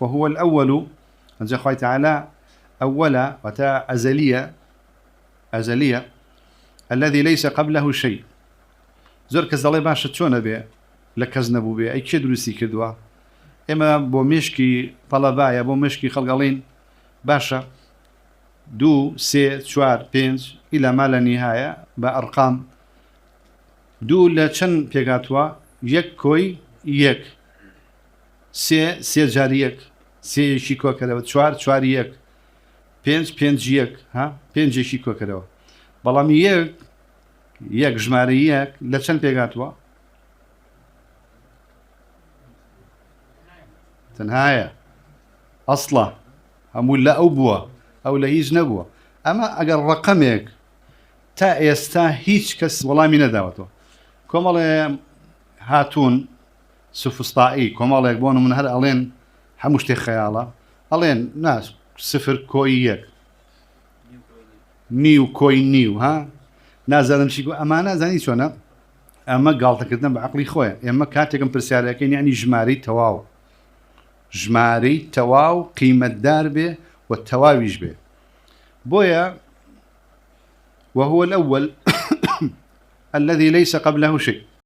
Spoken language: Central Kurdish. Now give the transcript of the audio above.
وهو الأول أنزل الله تعالى أولا وتا أزلية الذي ليس قبله شيء. زور كزالي باشا شون به لكزنبو به أي كي دروسي كدوا إما بو مشكي طلبايا بو مشكي خلقالين باشا دو سي شوار بينج إلى ما لا نهاية بأرقام دو لچن بيغاتوا يك كوي يك سي جاري يك سي شيكو كدوا شوار يك بينج يك ها بينج شيكو كدوا بلام يك جماري يك لچن بيغاتوا تنهاية أصلا همول لا أبوه أو لا هيج نبوه أما أجر رقمك تا يستا هيج كس والله من دعوته كمال هاتون سفسطائي كمال يقبون من هذا ألين حمشتي خياله ألين ناس صفر كويك نيو كوي نيو ها نازل نمشي أمانة زاني شو أنا أما قالت كده بعقلي خويا أما كاتكم برسالة يعني جماري تواو جماري تواو قيمة داربه والتواويج به بويا وهو الأول الذي ليس قبله شيء